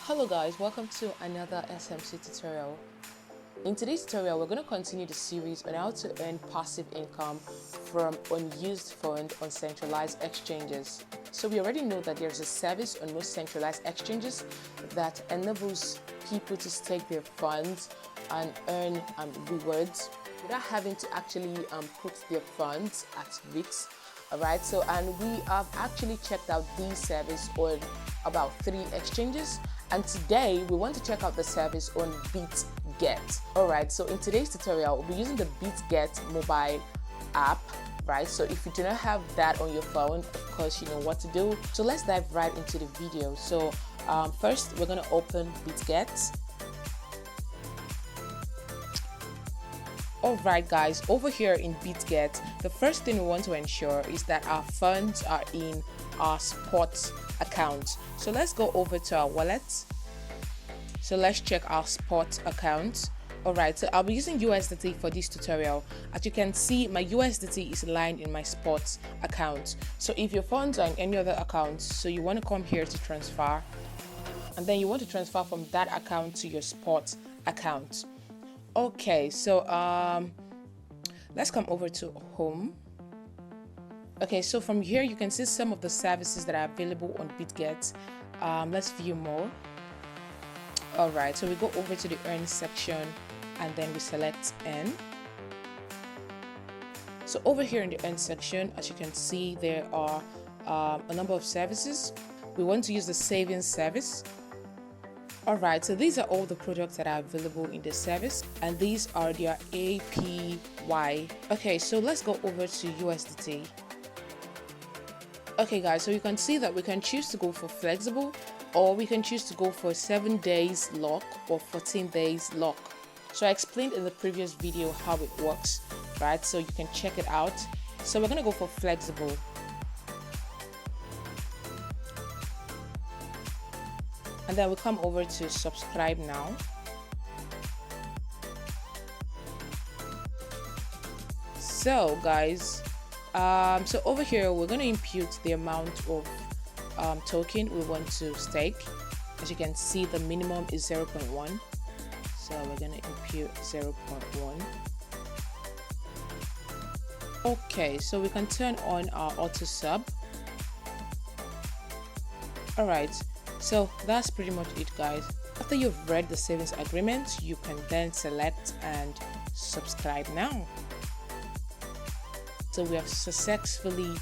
Hello guys, welcome to another SMC tutorial. In today's tutorial, we're going to continue the series on how to earn passive income from unused funds on centralized exchanges. So we already know that there's a service on most centralized exchanges that enables people to stake their funds and earn rewards without having to actually put their funds at risk. Alright, so and we have actually checked out this service on about 3 exchanges, and today we want to check out the service on Bitget. Alright, so in today's tutorial we'll be using the Bitget mobile app, right? So if you do not have that on your phone, of course you know what to do. So let's dive right into the video. So first we're going to open Bitget. Alright guys, over here in Bitget, the first thing we want to ensure is that our funds are in our spot account. So let's go over to our wallet. So let's check our spot account. Alright, so I'll be using USDT for this tutorial. As you can see, my USDT is aligned in my spot account. So if your funds are in any other account, so you want to come here to transfer, and then you want to transfer from that account to your spot account. Okay, so let's come over to home. Okay, so from here you can see some of the services that are available on Bitget. Let's view more. Alright, so we go over to the earn section and then we select earn. So over here in the earn section, as you can see, there are a number of services. We want to use the savings service. Alright, so these are all the products that are available in the service, and these are their APY. Okay, so let's go over to USDT. Okay guys, so you can see that we can choose to go for flexible, or we can choose to go for 7 days lock or 14 days lock. So I explained in the previous video how it works, right? So you can check it out. So we're going to go for flexible. And then we come over to subscribe now. So guys, so over here we're going to impute the amount of token we want to stake. As you can see, the minimum is 0.1, so we're going to impute 0.1. Okay, so we can turn on our auto sub. Alright, so that's pretty much it guys. After you've read the savings agreement, you can then select and subscribe now. So we have successfully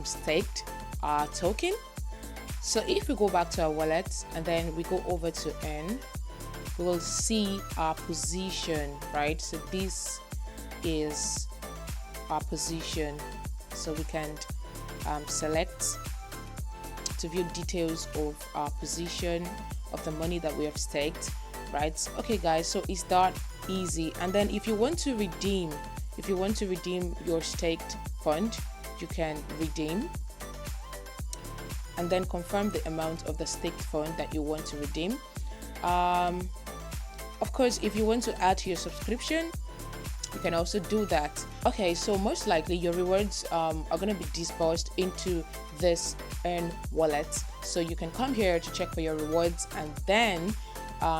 staked our token. So if we go back to our wallet and then we go over to earn, we will see our position, right? So this is our position. So we can select to view details of our position of the money that we have staked, right? Okay guys, so it's that easy. And then if you want to redeem your staked fund, you can redeem and then confirm the amount of the staked fund that you want to redeem. Of course, if you want to add to your subscription, you can also do that. Okay, so most likely your rewards are going to be disbursed into this earn wallet, so you can come here to check for your rewards, and then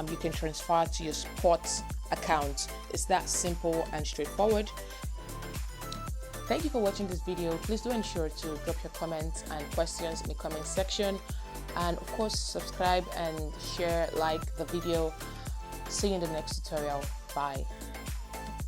you can transfer to your spot account. It's that simple and straightforward. Thank you for watching this video. Please do ensure to drop your comments and questions in the comment section, and of course subscribe and share, like the video. See you in the next tutorial. Bye.